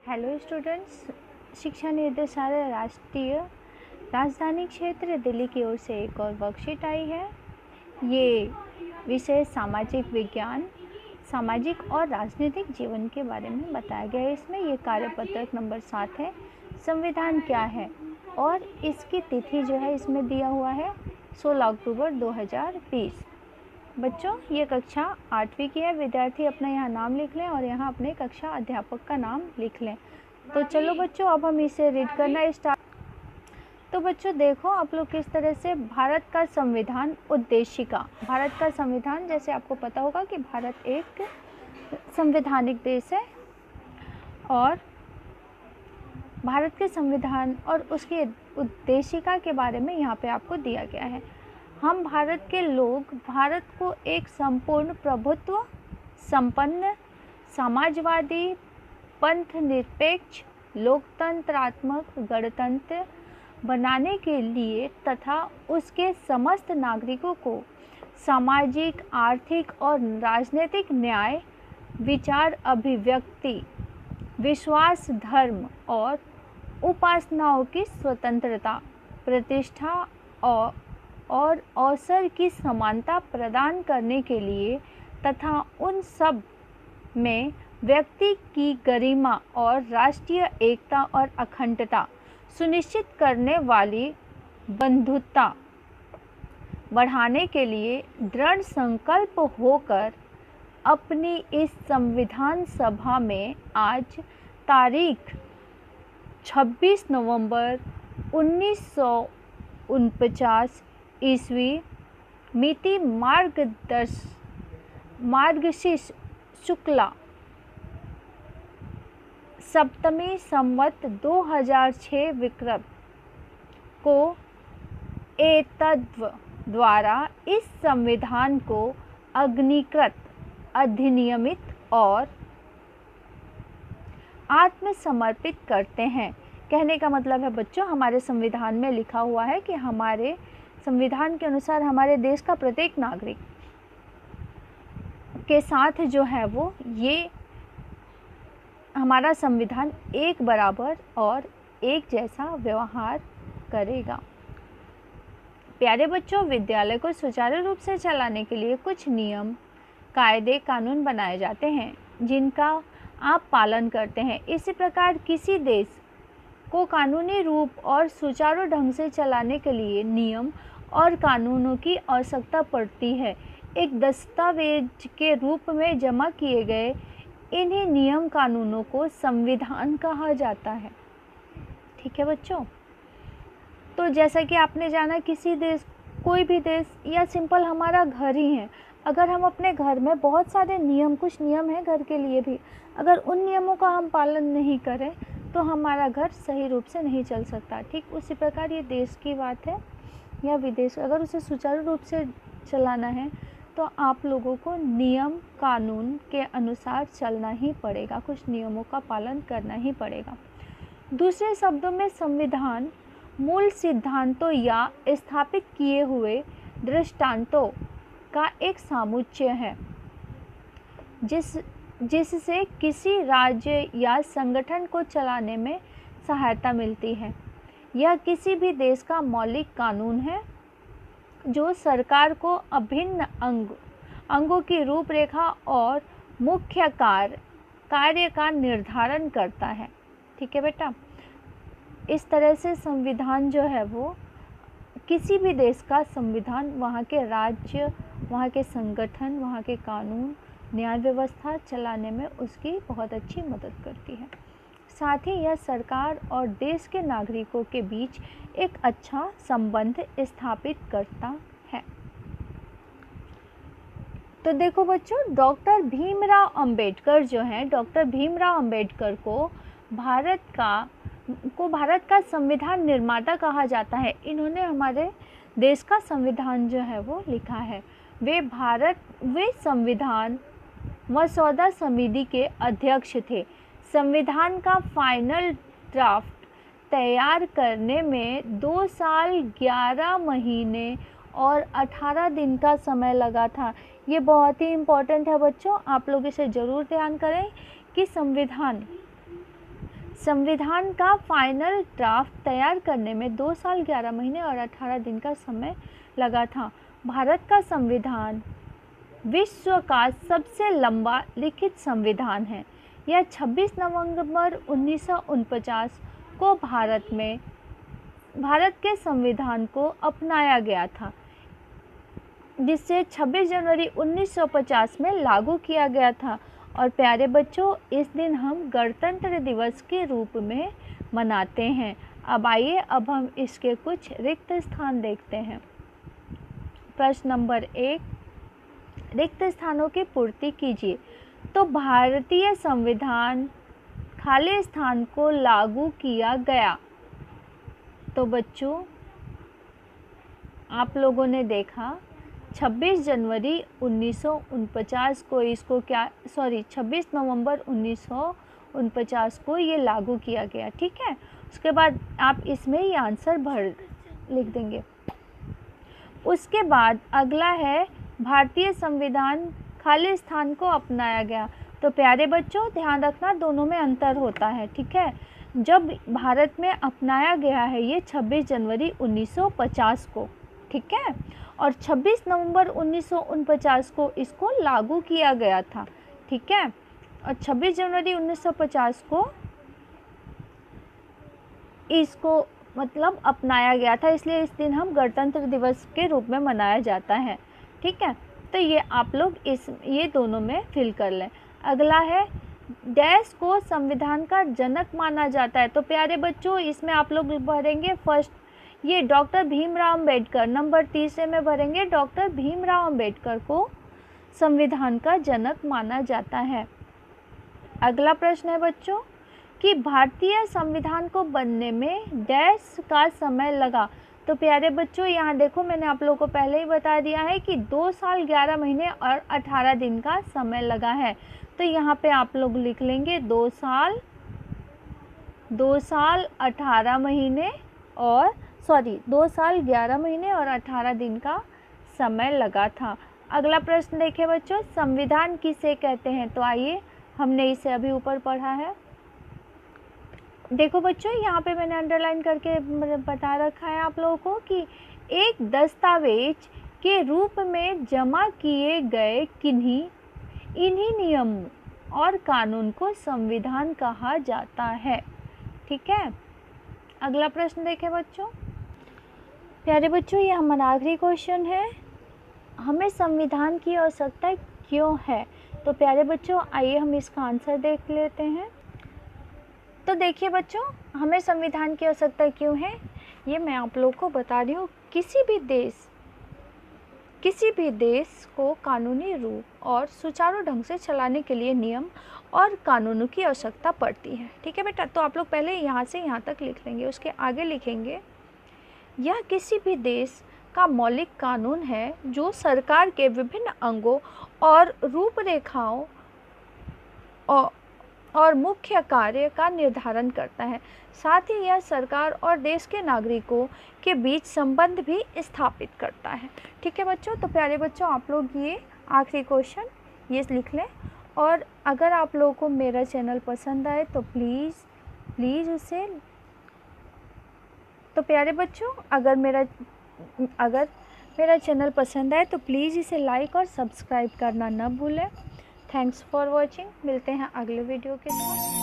Hello students, शिक्षा निदेशालय राष्ट्रीय राजधानी क्षेत्र दिल्ली की ओर से एक और वर्कशीट आई है। ये विषय सामाजिक विज्ञान, सामाजिक और राजनीतिक जीवन के बारे में बताया गया है। इसमें ये कार्यपत्रक नंबर 7 है, संविधान क्या है, और इसकी तिथि जो है इसमें दिया हुआ है 16 अक्टूबर 2020। बच्चों, ये कक्षा 8वीं की है। विद्यार्थी अपना यहाँ नाम लिख लें और यहाँ अपने कक्षा अध्यापक का नाम लिख लें। तो चलो बच्चों, अब हम इसे रीड करना स्टार्ट। तो बच्चों देखो, आप लोग किस तरह से भारत का संविधान उद्देशिका। भारत का संविधान, जैसे आपको पता होगा कि भारत एक संवैधानिक देश है और भारत के संविधान और उसकी उद्देशिका के बारे में यहाँ पे आपको दिया गया है। हम भारत के लोग भारत को एक संपूर्ण प्रभुत्व संपन्न समाजवादी पंथ निरपेक्ष लोकतंत्रात्मक गणतंत्र बनाने के लिए तथा उसके समस्त नागरिकों को सामाजिक, आर्थिक और राजनीतिक न्याय, विचार अभिव्यक्ति, विश्वास, धर्म और उपासनाओं की स्वतंत्रता, प्रतिष्ठा और अवसर की समानता प्रदान करने के लिए तथा उन सब में व्यक्ति की गरिमा और राष्ट्रीय एकता और अखंडता सुनिश्चित करने वाली बंधुता बढ़ाने के लिए दृढ़ संकल्प होकर अपनी इस संविधान सभा में आज तारीख 26 नवंबर 1949 ईस्वी मिति मार्गशीर्ष शुक्ला सप्तमी संवत 2006 विक्रम को एतद्व द्वारा इस संविधान को अग्निकृत, अधिनियमित और आत्मसमर्पित करते हैं। कहने का मतलब है बच्चों, हमारे संविधान में लिखा हुआ है कि हमारे संविधान के अनुसार हमारे देश का प्रत्येक नागरिक के साथ जो है वो ये हमारा संविधान एक बराबर और एक जैसा व्यवहार करेगा। प्यारे बच्चों, विद्यालय को सुचारू रूप से चलाने के लिए कुछ नियम, कायदे, कानून बनाए जाते हैं जिनका आप पालन करते हैं। इसी प्रकार किसी देश को कानूनी रूप और सुचारू ढंग से चलाने के लिए नियम और कानूनों की आवश्यकता पड़ती है। एक दस्तावेज के रूप में जमा किए गए इन्हीं नियम कानूनों को संविधान कहा जाता है। ठीक है बच्चों, तो जैसा कि आपने जाना, किसी देश, कोई भी देश या सिंपल हमारा घर ही है, अगर हम अपने घर में बहुत सारे नियम, कुछ नियम हैं घर के लिए भी, अगर उन नियमों का हम पालन नहीं करें तो हमारा घर सही रूप से नहीं चल सकता। ठीक उसी प्रकार ये देश की बात है या विदेश, अगर उसे सुचारू रूप से चलाना है तो आप लोगों को नियम कानून के अनुसार चलना ही पड़ेगा, कुछ नियमों का पालन करना ही पड़ेगा। दूसरे शब्दों में संविधान मूल सिद्धांतों या स्थापित किए हुए दृष्टांतों का एक समुच्चय है जिससे किसी राज्य या संगठन को चलाने में सहायता मिलती है। यह किसी भी देश का मौलिक कानून है जो सरकार को अभिन्न अंगों की रूपरेखा और मुख्य कार्य का निर्धारण करता है। ठीक है बेटा, इस तरह से संविधान जो है वो किसी भी देश का संविधान वहाँ के राज्य, वहाँ के संगठन, वहाँ के कानून, न्याय व्यवस्था चलाने में उसकी बहुत अच्छी मदद करती है। साथ ही यह सरकार और देश के नागरिकों के बीच एक अच्छा संबंध स्थापित करता है। तो देखो बच्चों, डॉक्टर भीमराव अंबेडकर जो हैं, डॉक्टर भीमराव अंबेडकर को भारत का संविधान निर्माता कहा जाता है। इन्होंने हमारे देश का संविधान जो है वो लिखा है। वे संविधान मसौदा समिति के अध्यक्ष थे। संविधान का फाइनल ड्राफ्ट तैयार करने में 2 साल 11 महीने और 18 दिन का समय लगा था। ये बहुत ही इम्पोर्टेंट है बच्चों, आप लोग इसे ज़रूर ध्यान करें कि संविधान संविधान का फाइनल ड्राफ्ट तैयार करने में 2 साल 11 महीने और 18 दिन का समय लगा था। भारत का संविधान विश्व का सबसे लंबा लिखित संविधान है। यह 26 नवंबर 1949 को भारत के संविधान को अपनाया गया था, जिसे 26 जनवरी 1950 में लागू किया गया था। और प्यारे बच्चों, इस दिन हम गणतंत्र दिवस के रूप में मनाते हैं। अब आइए, अब हम इसके कुछ रिक्त स्थान देखते हैं। प्रश्न नंबर 1, रिक्त स्थानों की पूर्ति कीजिए। तो भारतीय संविधान खाली स्थान को लागू किया गया। तो बच्चों, आप लोगों ने देखा 26 जनवरी 1949 को 26 नवंबर 1949 को ये लागू किया गया। ठीक है, उसके बाद आप इसमें ये आंसर लिख देंगे। उसके बाद अगला है भारतीय संविधान खाली स्थान को अपनाया गया। तो प्यारे बच्चों, ध्यान रखना, दोनों में अंतर होता है। ठीक है, जब भारत में अपनाया गया है ये 26 जनवरी 1950 को, ठीक है, और 26 नवंबर 1949 को इसको लागू किया गया था। ठीक है, और 26 जनवरी 1950 को इसको मतलब अपनाया गया था, इसलिए इस दिन हम गणतंत्र दिवस के रूप में मनाया जाता है। ठीक है, तो ये आप लोग ये दोनों में फिल कर लें। अगला है डैश को संविधान का जनक माना जाता है। तो प्यारे बच्चों, इसमें आप लोग भरेंगे फर्स्ट ये डॉक्टर भीमराव अम्बेडकर, नंबर 3 में भरेंगे डॉक्टर भीमराव अम्बेडकर को संविधान का जनक माना जाता है। अगला प्रश्न है बच्चों कि भारतीय संविधान को बनने में डैश का समय लगा। तो प्यारे बच्चों, यहाँ देखो, मैंने आप लोगों को पहले ही बता दिया है कि 2 साल 11 महीने और 18 दिन का समय लगा है। तो यहाँ पे आप लोग लिख लेंगे 2 साल 18 महीने और 2 साल 11 महीने और 18 दिन का समय लगा था। अगला प्रश्न देखें बच्चों, संविधान किसे कहते हैं। तो आइए, हमने इसे अभी ऊपर पढ़ा है। देखो बच्चों, यहाँ पे मैंने अंडरलाइन करके बता रखा है आप लोगों को कि एक दस्तावेज के रूप में जमा किए गए इन्हीं नियम और कानून को संविधान कहा जाता है। ठीक है, अगला प्रश्न देखें बच्चों। प्यारे बच्चों, ये हमारा आखिरी क्वेश्चन है, हमें संविधान की आवश्यकता क्यों है। तो प्यारे बच्चों, आइए हम इसका आंसर देख लेते हैं। तो देखिए बच्चों, हमें संविधान की आवश्यकता क्यों है, ये मैं आप लोग को बता रही हूँ। किसी भी देश को कानूनी रूप और सुचारू ढंग से चलाने के लिए नियम और कानूनों की आवश्यकता पड़ती है। ठीक है बेटा, तो आप लोग पहले यहाँ से यहाँ तक लिख लेंगे, उसके आगे लिखेंगे यह किसी भी देश का मौलिक कानून है जो सरकार के विभिन्न अंगों और रूपरेखाओं और मुख्य कार्य का निर्धारण करता है। साथ ही यह सरकार और देश के नागरिकों के बीच संबंध भी स्थापित करता है। ठीक है बच्चों, तो प्यारे बच्चों, आप लोग ये आखिरी क्वेश्चन ये लिख लें। और अगर आप लोगों को मेरा चैनल पसंद आए तो प्लीज़ उसे, तो प्यारे बच्चों, अगर मेरा चैनल पसंद आए तो प्लीज़ इसे लाइक और सब्सक्राइब करना न भूलें। Thanks for watching. मिलते हैं अगले वीडियो के साथ।